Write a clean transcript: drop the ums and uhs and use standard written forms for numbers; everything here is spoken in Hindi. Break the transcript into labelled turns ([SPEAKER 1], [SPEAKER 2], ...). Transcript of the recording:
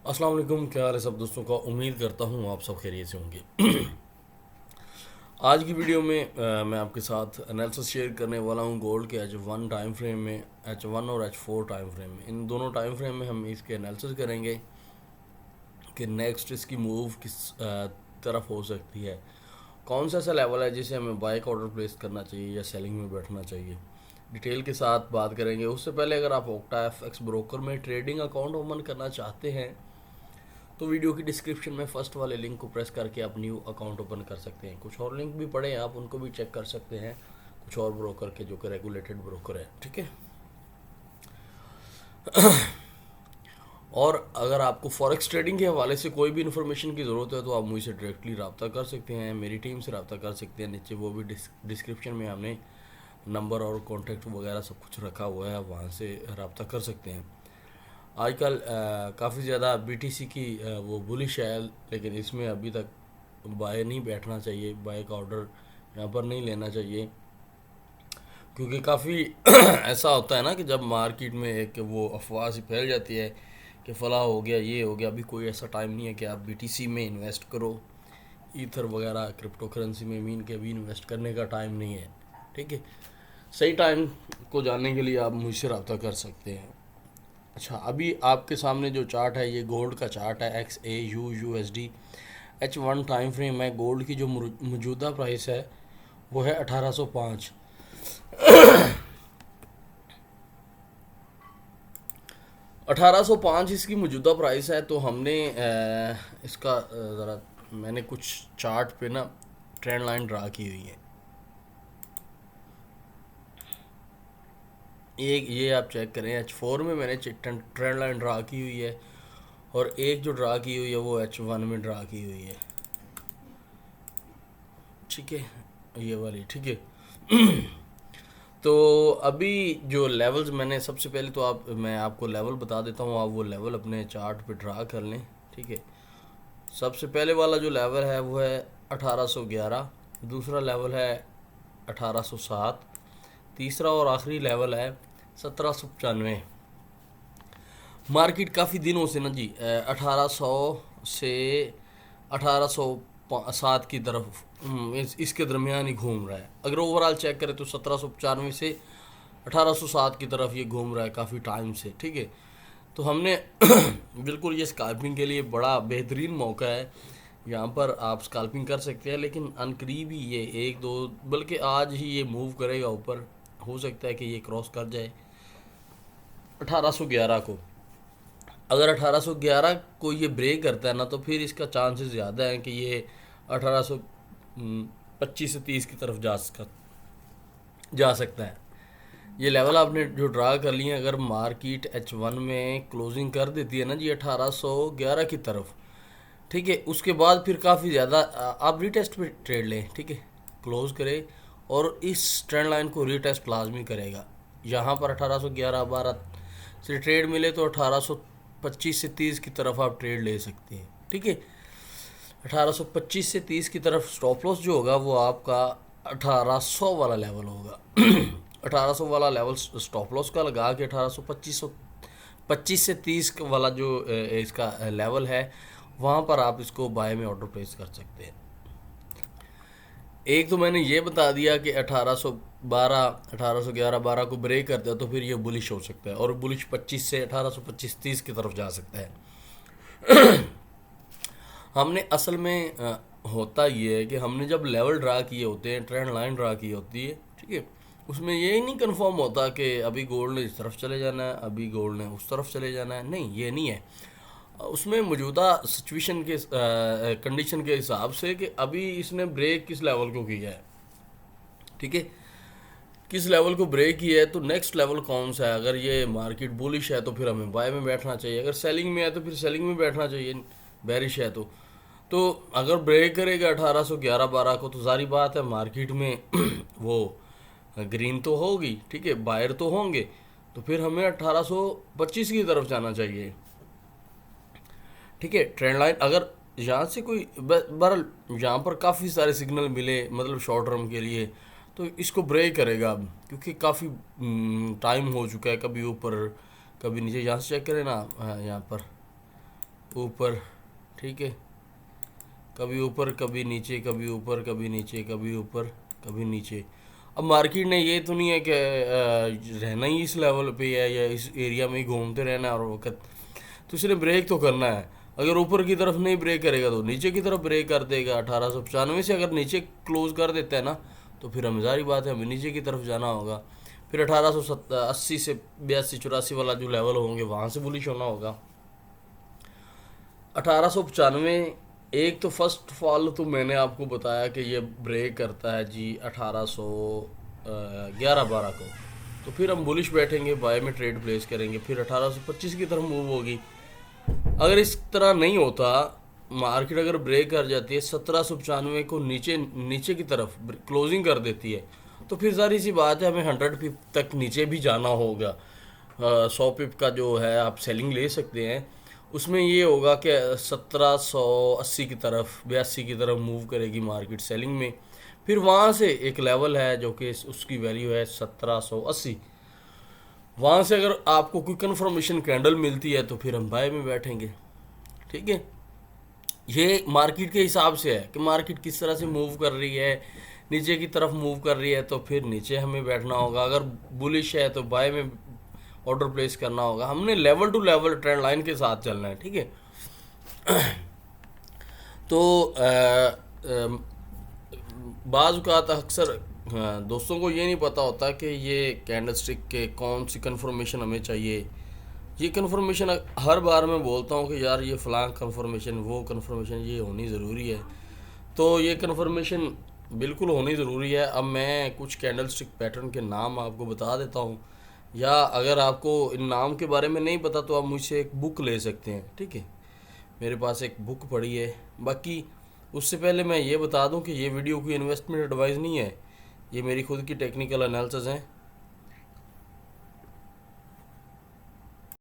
[SPEAKER 1] अस्सलाम वालेकुम। क्या हाल है सब दोस्तों का। उम्मीद करता हूँ आप सब खैरियत से होंगे। आज की वीडियो में मैं आपके साथ एनालिसिस शेयर करने वाला हूँ गोल्ड के H1 टाइम फ्रेम में, H1 और H4 टाइम फ्रेम में। इन दोनों टाइम फ्रेम में हम इसके एनालिसिस करेंगे कि नेक्स्ट इसकी मूव किस तरफ हो सकती है, कौन सा ऐसा लेवल है जिसे हमें बाय का ऑर्डर प्लेस करना चाहिए या सेलिंग में बैठना चाहिए। डिटेल के साथ बात करेंगे। उससे पहले अगर आप ओक्टा FX ब्रोकर में ट्रेडिंग अकाउंट ओपन करना चाहते हैं तो वीडियो की डिस्क्रिप्शन में फर्स्ट वाले लिंक को प्रेस करके आप न्यू अकाउंट ओपन कर सकते हैं। कुछ और लिंक भी पड़े हैं, आप उनको भी चेक कर सकते हैं, कुछ और ब्रोकर के जो कि रेगुलेटेड ब्रोकर है। ठीक है। और अगर आपको फॉरेक्स ट्रेडिंग के हवाले से कोई भी इन्फॉर्मेशन की ज़रूरत है तो आप मुझसे डायरेक्टली रब्ता कर सकते हैं, मेरी टीम से रब्ता कर सकते हैं। नीचे वो भी डिस्क्रिप्शन में हमने नंबर और कॉन्टैक्ट वगैरह सब कुछ रखा हुआ है, वहाँ से रब्ता कर सकते हैं। आजकल काफ़ी ज़्यादा BTC की वो बुलिश है, लेकिन इसमें अभी तक बाय नहीं बैठना चाहिए, बाय का ऑर्डर यहाँ पर नहीं लेना चाहिए, क्योंकि काफ़ी ऐसा होता है ना कि जब मार्केट में एक वो अफवाह सी फैल जाती है कि फ़लाँ हो गया, ये हो गया। अभी कोई ऐसा टाइम नहीं है कि आप BTC में इन्वेस्ट करो, ईथर वगैरह क्रिप्टो करेंसी में मीन के अभी इन्वेस्ट करने का टाइम नहीं है। ठीक है। सही टाइम को जानने के लिए आप मुझसे रब्ता कर सकते हैं। अच्छा, अभी आपके सामने जो चार्ट है ये गोल्ड का चार्ट है, XAU USD H1 time frame है। गोल्ड की जो मौजूदा प्राइस है वो है 1805। 1805 इसकी मौजूदा प्राइस है। तो हमने इसका ज़रा मैंने कुछ चार्ट पे ना ट्रेंड लाइन ड्रा की हुई है। एक ये आप चेक करें, H4 में मैंने ट्रेंड लाइन ड्रा की हुई है, और एक जो ड्रा की हुई है वो H1 में ड्रा की हुई है। ठीक है, ये वाली। ठीक है। तो अभी जो लेवल्स मैंने सबसे पहले तो मैं आपको लेवल बता देता हूँ, आप वो लेवल अपने चार्ट पे ड्रा कर लें। ठीक है। सबसे पहले वाला जो लेवल है वो है 1811, दूसरा लेवल है 1807, तीसरा और आखिरी लेवल है 1795। मार्केट काफ़ी दिनों से ना जी 1800 से 1807 की तरफ इसके दरमियान ही घूम रहा है। अगर ओवरऑल चेक करें तो 1795 से 1807 की तरफ ये घूम रहा है काफ़ी टाइम से। ठीक है। तो हमने बिल्कुल ये स्काल्पिंग के लिए बड़ा बेहतरीन मौका है, यहाँ पर आप स्काल्पिंग कर सकते हैं। लेकिन अनकरीब ही ये एक दो, बल्कि आज ही ये मूव करेगा ऊपर, हो सकता है कि ये क्रॉस कर जाए 1811 को। अगर 1811 को ये ब्रेक करता है ना तो फिर इसका चांसेस ज़्यादा है कि ये 1825 से 30 की तरफ जा सकता है। ये लेवल आपने जो ड्रा कर लिए, अगर मार्केट H1 में क्लोजिंग कर देती है ना जी 1811 की तरफ, ठीक है, उसके बाद फिर काफ़ी ज़्यादा आप रीटेस्ट पे ट्रेड लें। ठीक है, क्लोज करे और इस ट्रेंड लाइन को रीटेस्ट लाजमी करेगा। यहाँ पर 1811-12 से ट्रेड मिले तो 1825 से 30 की तरफ आप ट्रेड ले सकते हैं। ठीक है। 1825 से 30 की तरफ स्टॉप लॉस जो होगा वो आपका 1800 वाला लेवल होगा। 1800 वाला लेवल स्टॉप लॉस का लगा के 25 से 30 वाला जो इसका लेवल है, वहाँ पर आप इसको बाय में ऑर्डर प्लेस कर सकते हैं। एक तो मैंने ये बता दिया कि 1812 1811 12 को ब्रेक करते हो तो फिर ये बुलिश हो सकता है, और बुलिश 25 से 1825-30 की तरफ जा सकता है। हमने असल में होता ये है कि हमने जब लेवल ड्रा किए होते हैं, ट्रेंड लाइन ड्रा की होती है, ठीक है, उसमें ये नहीं कंफर्म होता कि अभी गोल्ड ने इस तरफ चले जाना है, अभी गोल्ड ने उस तरफ चले जाना है। नहीं, ये नहीं है। उसमें मौजूदा सिचुएशन के कंडीशन के हिसाब से कि अभी इसने ब्रेक किस लेवल को किया है। ठीक है, किस लेवल को ब्रेक किया है तो नेक्स्ट लेवल कौन सा है। अगर ये मार्केट बुलिश है तो फिर हमें बाय में बैठना चाहिए, अगर सेलिंग में है तो फिर सेलिंग में बैठना चाहिए, बेरिश है तो अगर ब्रेक करेगा 1811-12 को तो जारी बात है मार्केट में वो ग्रीन तो होगी, ठीक है, बायर तो होंगे, तो फिर हमें 1825 की तरफ जाना चाहिए। ठीक है। ट्रेंड लाइन अगर यहाँ से कोई बहरहाल यहाँ पर काफ़ी सारे सिग्नल मिले, मतलब शॉर्ट टर्म के लिए, तो इसको ब्रेक करेगा अब, क्योंकि काफ़ी टाइम हो चुका है, कभी ऊपर कभी नीचे। यहाँ से चेक करें ना, यहाँ पर ऊपर, ठीक है, कभी ऊपर कभी नीचे, कभी ऊपर कभी नीचे, कभी ऊपर कभी नीचे। अब मार्केट ने ये तो नहीं है कि रहना ही इस लेवल पे है या इस एरिया में ही घूमते रहना है और वक्त, तो इसने ब्रेक तो करना है। अगर ऊपर की तरफ नहीं ब्रेक करेगा तो नीचे की तरफ ब्रेक कर देगा। 1895 से अगर नीचे क्लोज कर देता है ना, तो फिर हमें जारी बात है हमें नीचे की तरफ जाना होगा। फिर 1880 से 82 84 वाला जो लेवल होंगे वहाँ से बुलिश होना होगा। 1895, एक तो फर्स्ट फॉल तो मैंने आपको बताया कि ये ब्रेक करता है जी 1811 12 को, तो फिर हम बुलिश बैठेंगे, बाय में ट्रेड प्लेस करेंगे, फिर 1825 की तरफ मूव होगी। अगर इस तरह नहीं होता, मार्केट अगर ब्रेक कर जाती है 1795 को नीचे नीचे की तरफ क्लोजिंग कर देती है, तो फिर सारी सी बात है हमें 100 पिप तक नीचे भी जाना होगा। 100 पिप का जो है आप सेलिंग ले सकते हैं, उसमें ये होगा कि 1780 की तरफ 82 की तरफ मूव करेगी मार्केट सेलिंग में। फिर वहाँ से एक लेवल है जो कि उसकी वैल्यू है 1780। वहाँ से अगर आपको कोई कन्फर्मेशन कैंडल मिलती है तो फिर हम बाय में बैठेंगे, ठीक है। ये मार्केट के हिसाब से है कि मार्केट किस तरह से मूव कर रही है। नीचे की तरफ मूव कर रही है तो फिर नीचे हमें बैठना होगा, अगर बुलिश है तो बाय में ऑर्डर प्लेस करना होगा। हमने level to level trend line के साथ चलना है, ठीक है। तो बाज़ औक़ात अक्सर दोस्तों को ये नहीं पता होता कि ये कैंडलस्टिक के कौन सी कन्फर्मेशन हमें चाहिए। ये कन्फर्मेशन हर बार मैं बोलता हूँ कि यार ये फ़लाँ कन्फर्मेशन, वो कन्फर्मेशन ये होनी ज़रूरी है, तो ये कन्फर्मेशन बिल्कुल होनी ज़रूरी है। अब मैं कुछ कैंडलस्टिक पैटर्न के नाम आपको बता देता हूँ, या अगर आपको इन नाम के बारे में नहीं पता तो आप मुझसे एक बुक ले सकते हैं, ठीक है। मेरे पास एक बुक पड़ी है। बाकी उससे पहले मैं ये बता दूं कि ये वीडियो कोई इन्वेस्टमेंट एडवाइस नहीं है, ये मेरी खुद की टेक्निकल एनालिसिस है।